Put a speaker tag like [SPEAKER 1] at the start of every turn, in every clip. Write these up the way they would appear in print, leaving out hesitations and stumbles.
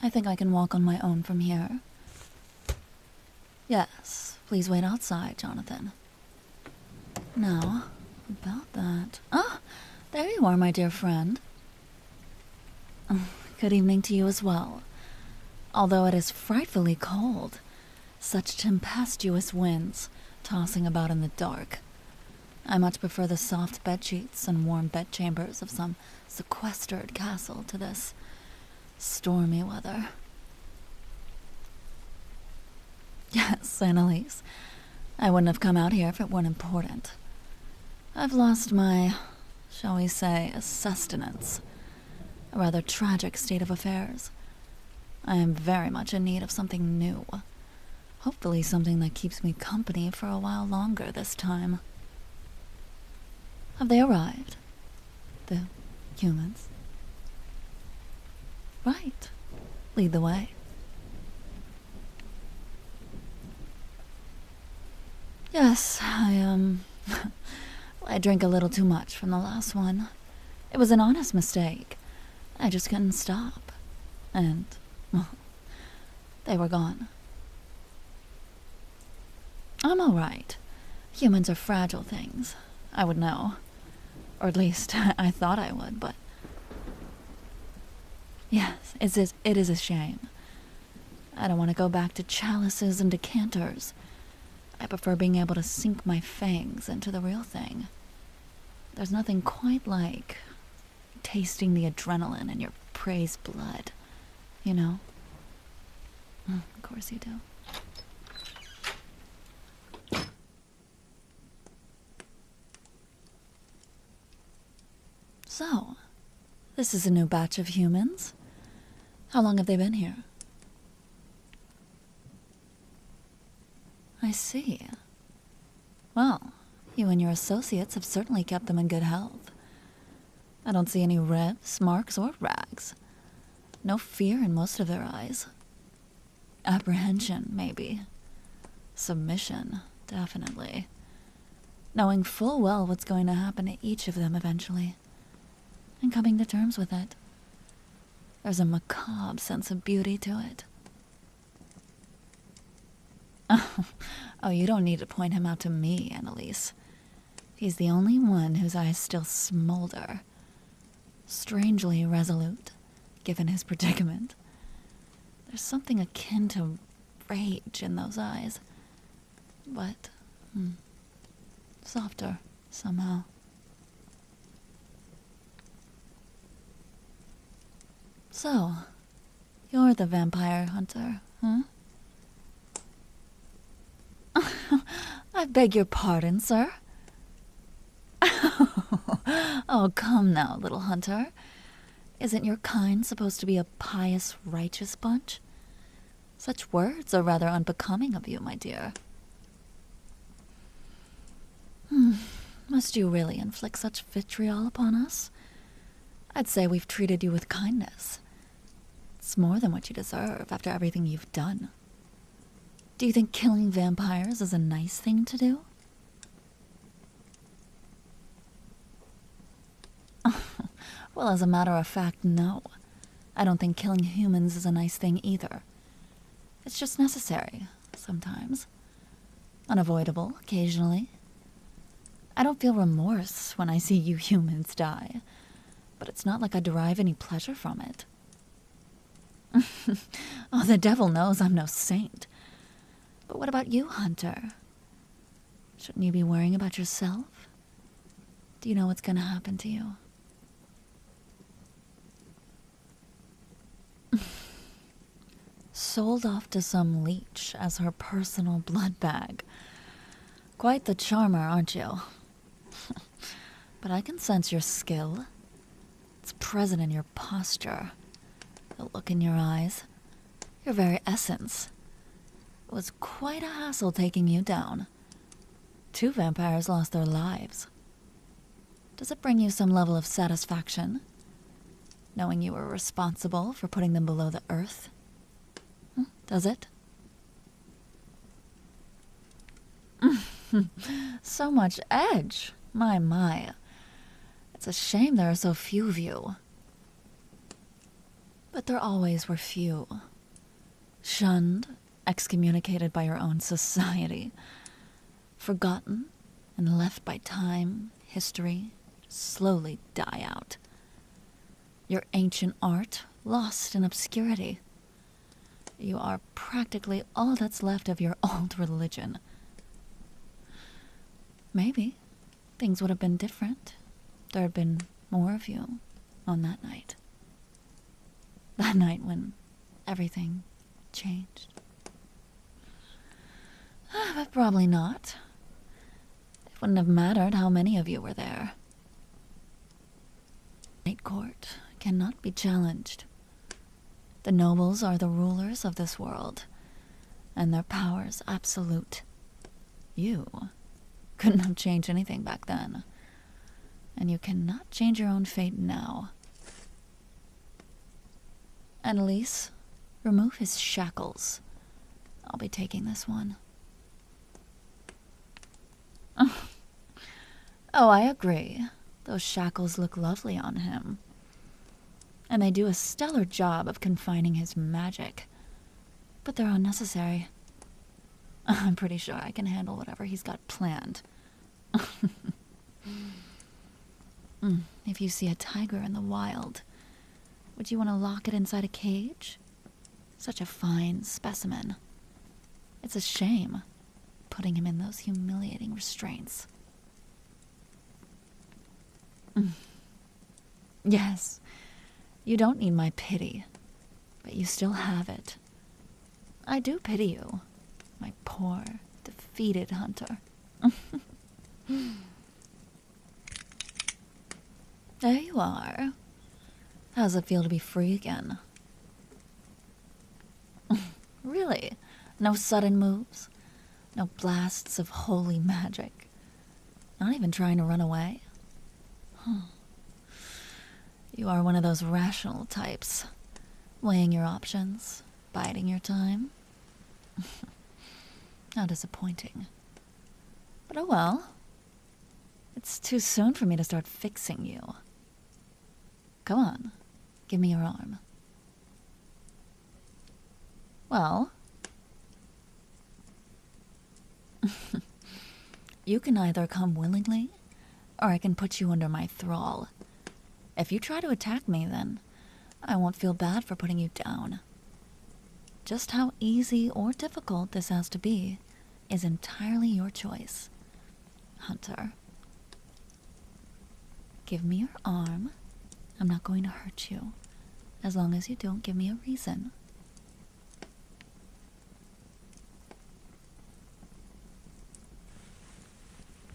[SPEAKER 1] I think I can walk on my own from here. Yes, please wait outside, Jonathan. Now, about that... Ah, there you are, my dear friend. Good evening to you as well. Although it is frightfully cold, such tempestuous winds tossing about in the dark. I much prefer the soft bedsheets and warm bedchambers of some sequestered castle to this stormy weather. Yes, Annalise. I wouldn't have come out here if it weren't important. I've lost my, shall we say, sustenance. A rather tragic state of affairs. I am very much in need of something new. Hopefully something that keeps me company for a while longer this time. Have they arrived? The humans? Right. Lead the way. Yes, I drank a little too much from the last one. It was an honest mistake. I just couldn't stop. And, well, they were gone. I'm all right. Humans are fragile things. I would know. Or at least, I thought I would, but... Yes, it is a shame. I don't want to go back to chalices and decanters. I prefer being able to sink my fangs into the real thing. There's nothing quite like tasting the adrenaline in your prey's blood, you know? Of course you do. So, this is a new batch of humans? How long have they been here? I see. Well, you and your associates have certainly kept them in good health. I don't see any ribs, marks, or rags. No fear in most of their eyes. Apprehension, maybe. Submission, definitely. Knowing full well what's going to happen to each of them eventually. And coming to terms with it. There's a macabre sense of beauty to it. Oh, you don't need to point him out to me, Annalise. He's the only one whose eyes still smolder. Strangely resolute, given his predicament. There's something akin to rage in those eyes. But, softer, somehow. So, you're the vampire hunter, huh? I beg your pardon, sir? Oh, come now, little hunter. Isn't your kind supposed to be a pious, righteous bunch? Such words are rather unbecoming of you, my dear. Must you really inflict such vitriol upon us? I'd say we've treated you with kindness. It's more than what you deserve after everything you've done. Do you think killing vampires is a nice thing to do? Well, as a matter of fact, no. I don't think killing humans is a nice thing either. It's just necessary, sometimes. Unavoidable, occasionally. I don't feel remorse when I see you humans die, but it's not like I derive any pleasure from it. Oh, the devil knows I'm no saint. But what about you, Hunter? Shouldn't you be worrying about yourself? Do you know what's gonna happen to you? Sold off to some leech as her personal blood bag. Quite the charmer, aren't you? But I can sense your skill. It's present in your posture, the look in your eyes, your very essence. It was quite a hassle taking you down. 2 vampires lost their lives. Does it bring you some level of satisfaction, knowing you were responsible for putting them below the earth? Does it? So much edge. My. It's a shame there are so few of you. But there always were few. Shunned, excommunicated by your own society. Forgotten and left by time, history, to slowly die out. Your ancient art lost in obscurity. You are practically all that's left of your old religion. Maybe things would have been different. There had been more of you on that night. That night when everything changed. But probably not. It wouldn't have mattered how many of you were there. Night Court cannot be challenged. The nobles are the rulers of this world, and their power's absolute. You couldn't have changed anything back then, and you cannot change your own fate now. Annalise, remove his shackles. I'll be taking this one. Oh, I agree. Those shackles look lovely on him. And they do a stellar job of confining his magic. But they're unnecessary. I'm pretty sure I can handle whatever he's got planned. If you see a tiger in the wild, would you want to lock it inside a cage? Such a fine specimen. It's a shame putting him in those humiliating restraints. Yes, you don't need my pity, but you still have it. I do pity you, my poor, defeated hunter. There you are. How's it feel to be free again? Really? No sudden moves? No blasts of holy magic? Not even trying to run away? You are one of those rational types, weighing your options, biding your time. How disappointing. But oh well. It's too soon for me to start fixing you. Come on, give me your arm. Well, you can either come willingly, or I can put you under my thrall. If you try to attack me, then I won't feel bad for putting you down. Just how easy or difficult this has to be is entirely your choice, Hunter. Give me your arm. I'm not going to hurt you, as long as you don't give me a reason.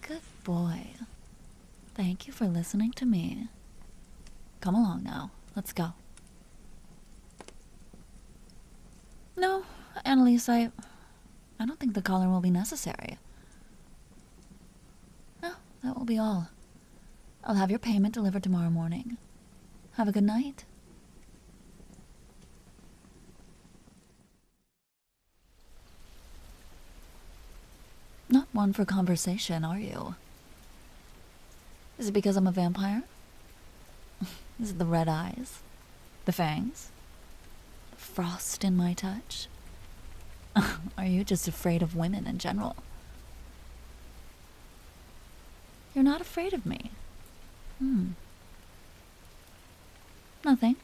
[SPEAKER 1] Good boy. Thank you for listening to me. Come along now. Let's go. No, Annalise, I don't think the collar will be necessary. No, that will be all. I'll have your payment delivered tomorrow morning. Have a good night. Not one for conversation, are you? Is it because I'm a vampire? Is it the red eyes? The fangs? The frost in my touch? Are you just afraid of women in general? You're not afraid of me? Nothing.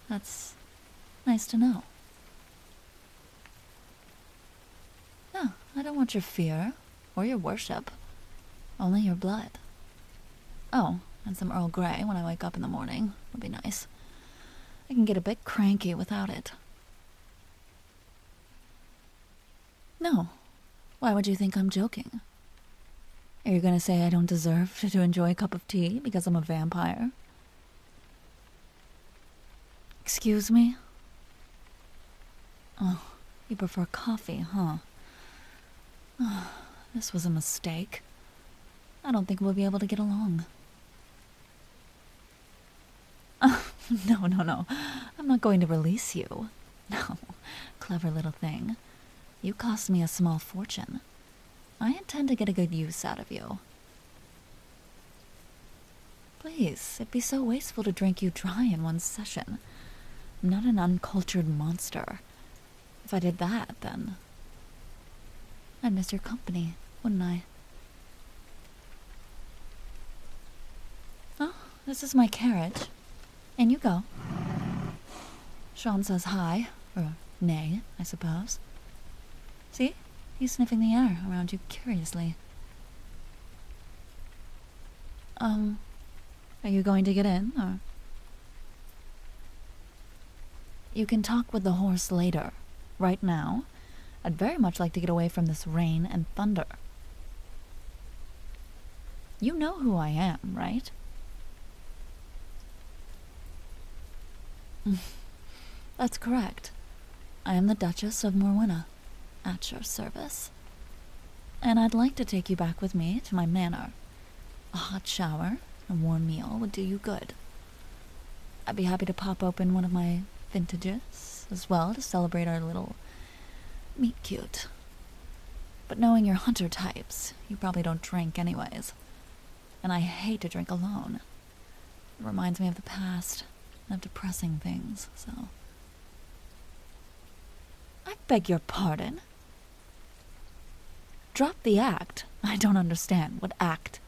[SPEAKER 1] That's nice to know. No, I don't want your fear, or your worship. Only your blood. Oh, and some Earl Grey when I wake up in the morning would be nice. I can get a bit cranky without it. No. Why would you think I'm joking? Are you gonna say I don't deserve to enjoy a cup of tea because I'm a vampire? Excuse me? Oh, you prefer coffee, huh? Oh, this was a mistake. I don't think we'll be able to get along. No. I'm not going to release you. No, clever little thing. You cost me a small fortune. I intend to get a good use out of you. Please, it'd be so wasteful to drink you dry in one session. I'm not an uncultured monster. If I did that, then I'd miss your company, wouldn't I? Oh, this is my carriage. In you go. Sean says hi, or nay, I suppose. See? He's sniffing the air around you curiously. Are you going to get in, or? You can talk with the horse later. Right now, I'd very much like to get away from this rain and thunder. You know who I am, right? That's correct. I am the Duchess of Morwenna, at your service. And I'd like to take you back with me to my manor. A hot shower and a warm meal would do you good. I'd be happy to pop open one of my vintages as well to celebrate our little meet cute. But knowing your hunter types, you probably don't drink anyways. And I hate to drink alone. It reminds me of the past and of depressing things, so... I beg your pardon? Drop the act. I don't understand. What act?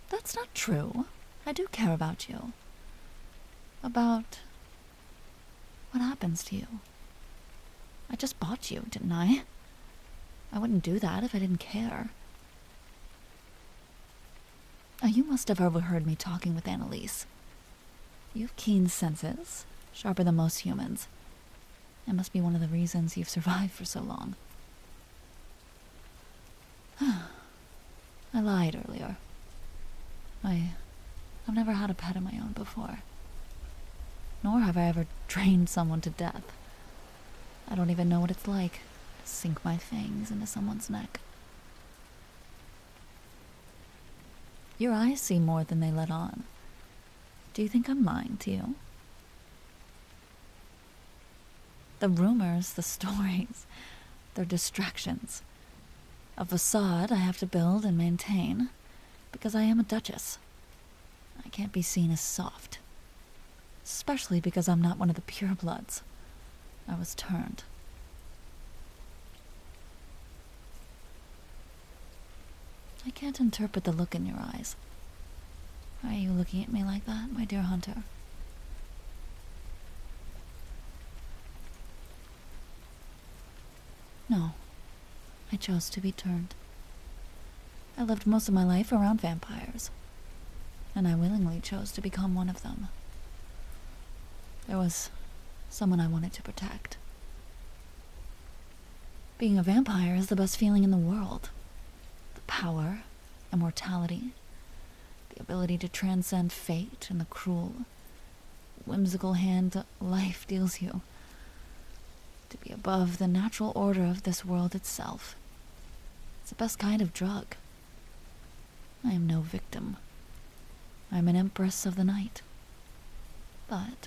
[SPEAKER 1] That's not true. I do care about you. About what happens to you. I just bought you, didn't I? I wouldn't do that if I didn't care. Oh, you must have overheard me talking with Annalise. You have keen senses, sharper than most humans. It must be one of the reasons you've survived for so long. I lied earlier. I've never had a pet of my own before. Nor have I ever trained someone to death. I don't even know what it's like to sink my fangs into someone's neck. Your eyes see more than they let on. Do you think I'm lying to you? The rumors, the stories, they're distractions. A facade I have to build and maintain because I am a duchess. I can't be seen as soft. Especially because I'm not one of the purebloods. I was turned. I can't interpret the look in your eyes. Why are you looking at me like that, my dear hunter? No, I chose to be turned. I lived most of my life around vampires, and I willingly chose to become one of them. There was someone I wanted to protect. Being a vampire is the best feeling in the world. The power, immortality, the ability to transcend fate and the cruel, whimsical hand life deals you. To be above the natural order of this world itself. It's the best kind of drug. I am no victim. I am an empress of the night. But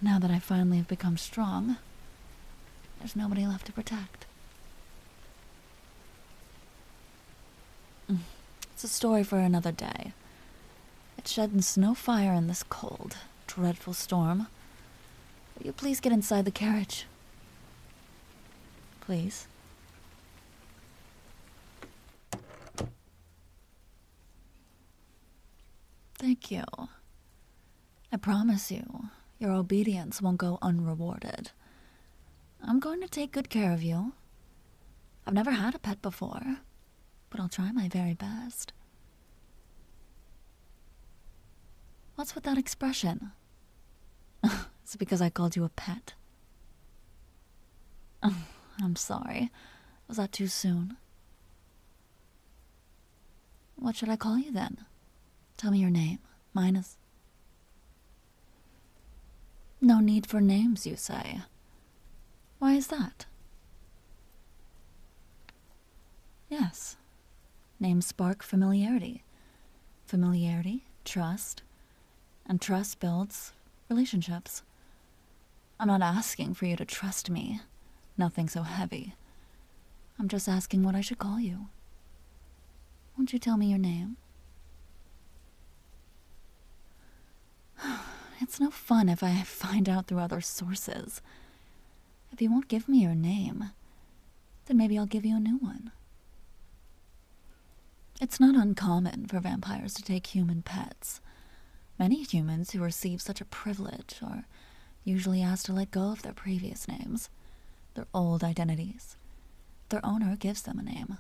[SPEAKER 1] now that I finally have become strong, there's nobody left to protect. It's a story for another day. It sheds no fire in this cold, dreadful storm. Will you please get inside the carriage? Please. Thank you. I promise you, your obedience won't go unrewarded. I'm going to take good care of you. I've never had a pet before, but I'll try my very best. What's with that expression? Is it because I called you a pet? I'm sorry. Was that too soon? What should I call you then? Tell me your name. Mine is... No need for names, you say. Why is that? Yes. Names spark familiarity. Familiarity, trust, and trust builds relationships. I'm not asking for you to trust me. Nothing so heavy. I'm just asking what I should call you. Won't you tell me your name? It's no fun if I find out through other sources. If you won't give me your name, then maybe I'll give you a new one. It's not uncommon for vampires to take human pets. Many humans who receive such a privilege are usually asked to let go of their previous names, their old identities. Their owner gives them a name.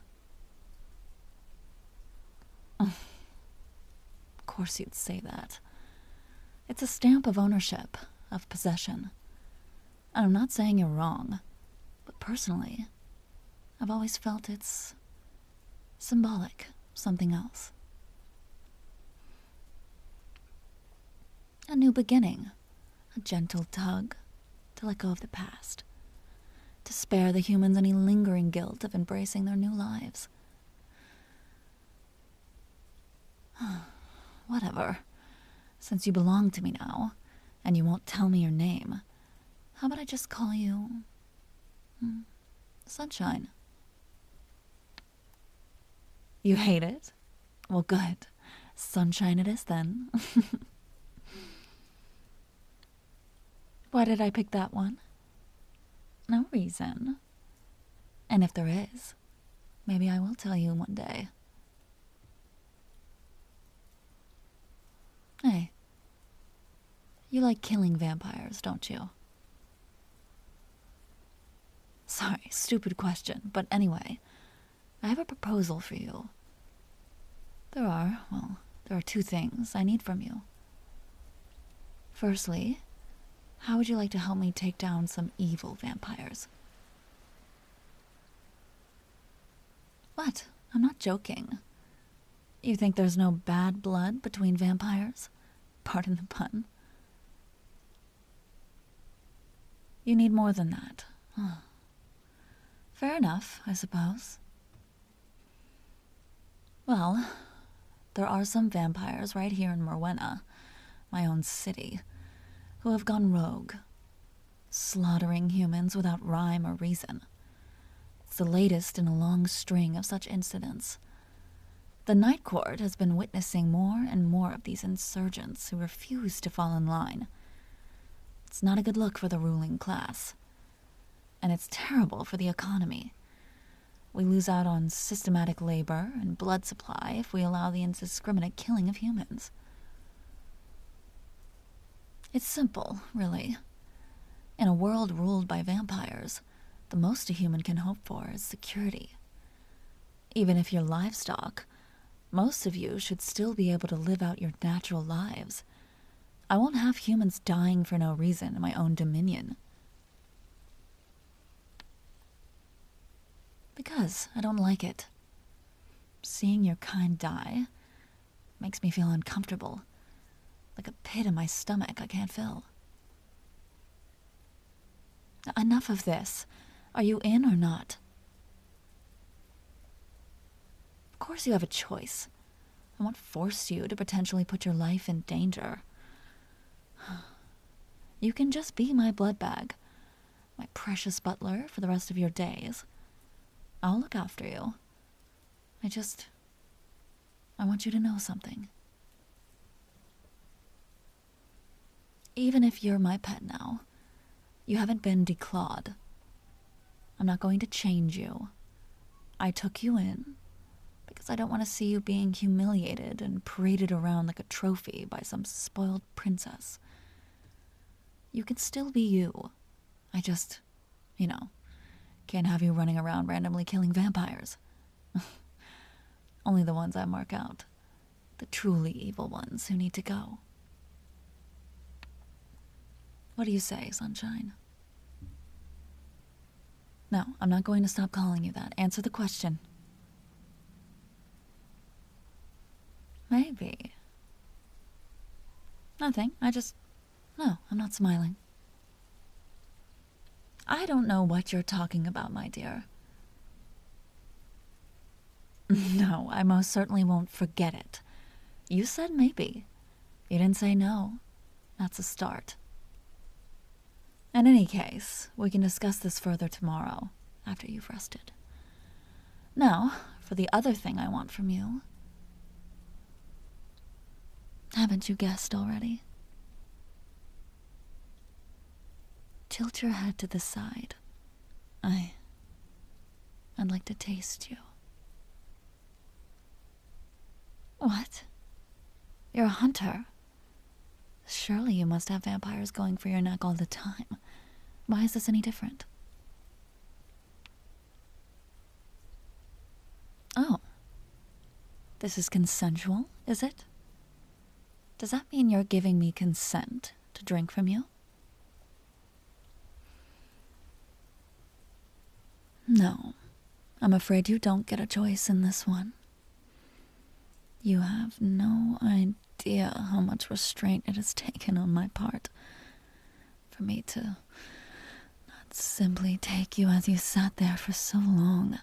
[SPEAKER 1] Of course you'd say that. It's a stamp of ownership, of possession. And I'm not saying you're wrong, but personally, I've always felt it's symbolic, something else. A new beginning, a gentle tug to let go of the past, to spare the humans any lingering guilt of embracing their new lives. Whatever. Since you belong to me now, and you won't tell me your name, how about I just call you... Sunshine? You hate it? Well, good. Sunshine it is, then. Why did I pick that one? No reason. And if there is, maybe I will tell you one day. Hey, you like killing vampires, don't you? Sorry, stupid question, but anyway, I have a proposal for you. There are two things I need from you. Firstly, how would you like to help me take down some evil vampires? What? I'm not joking. You think there's no bad blood between vampires? Pardon the pun. You need more than that. Fair enough, I suppose. Well, there are some vampires right here in Morwenna, my own city, who have gone rogue, slaughtering humans without rhyme or reason. It's the latest in a long string of such incidents. The Night Court has been witnessing more and more of these insurgents who refuse to fall in line. It's not a good look for the ruling class. And it's terrible for the economy. We lose out on systematic labor and blood supply if we allow the indiscriminate killing of humans. It's simple, really. In a world ruled by vampires, the most a human can hope for is security. Even if you're livestock, most of you should still be able to live out your natural lives. I won't have humans dying for no reason in my own dominion. Because I don't like it. Seeing your kind die makes me feel uncomfortable, like a pit in my stomach I can't fill. Enough of this. Are you in or not? Of course you have a choice. I won't force you to potentially put your life in danger. You can just be my blood bag, my precious butler for the rest of your days. I'll look after you. I want you to know something. Even if you're my pet now, you haven't been declawed. I'm not going to change you. I took you in because I don't want to see you being humiliated and paraded around like a trophy by some spoiled princess. You can still be you. I just, can't have you running around randomly killing vampires. Only the ones I mark out. The truly evil ones who need to go. What do you say, Sunshine? No, I'm not going to stop calling you that. Answer the question. Maybe. Nothing. No, I'm not smiling. I don't know what you're talking about, my dear. No, I most certainly won't forget it. You said maybe. You didn't say no. That's a start. In any case, we can discuss this further tomorrow, after you've rested. Now, for the other thing I want from you. Haven't you guessed already? Tilt your head to the side. I'd like to taste you. What? You're a hunter. Surely you must have vampires going for your neck all the time. Why is this any different? Oh. This is consensual, is it? Does that mean you're giving me consent to drink from you? No. I'm afraid you don't get a choice in this one. You have no idea how much restraint it has taken on my part for me to not simply take you as you sat there for so long,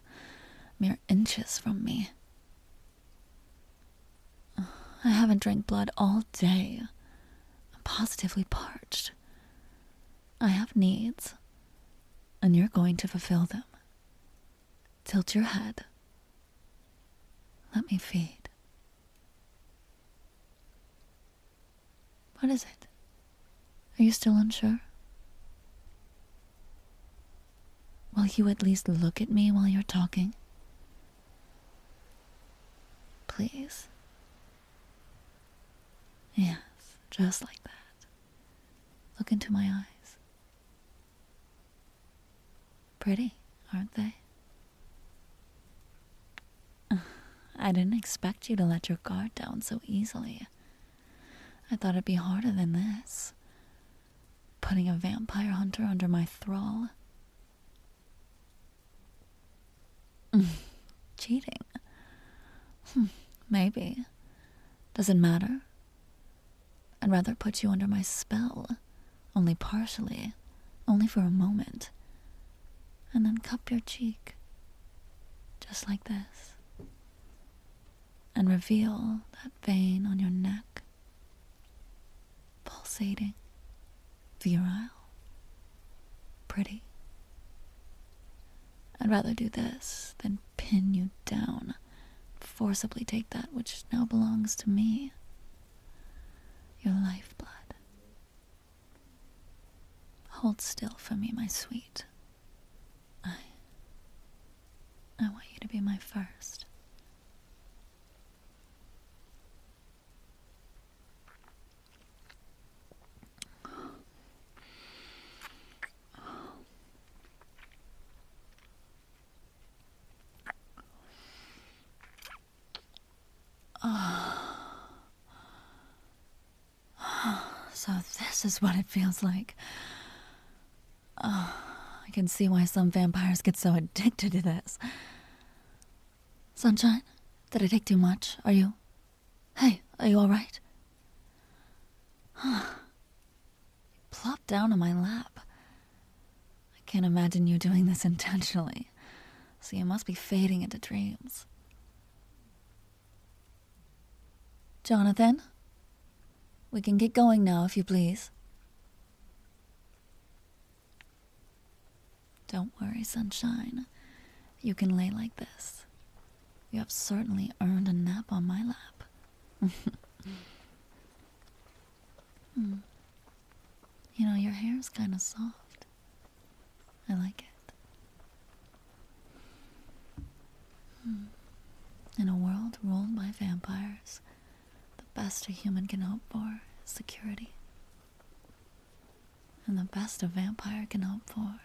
[SPEAKER 1] mere inches from me. I haven't drank blood all day. I'm positively parched. I have needs, and you're going to fulfill them. Tilt your head. Let me feed. What is it? Are you still unsure? Will you at least look at me while you're talking? Please. Yes, just like that. Look into my eyes. Pretty, aren't they? I didn't expect you to let your guard down so easily. I thought it'd be harder than this. Putting a vampire hunter under my thrall. Cheating? Maybe. Does it matter? I'd rather put you under my spell, only partially, only for a moment, and then cup your cheek, just like this, and reveal that vein on your neck, pulsating, virile, pretty. I'd rather do this than pin you down, forcibly take that which now belongs to me, your lifeblood. Hold still for me, my sweet. I want you to be my first. So this is what it feels like. I can see why some vampires get so addicted to this. Sunshine, did I take too much? Hey, are you alright? Plop down on my lap. I can't imagine you doing this intentionally, so you must be fading into dreams. Jonathan? We can get going now, if you please. Don't worry, sunshine. You can lay like this. You have certainly earned a nap on my lap. You know, your hair's kind of soft. I like it. In a world ruled by vampires, the best a human can hope for is security. And the best a vampire can hope for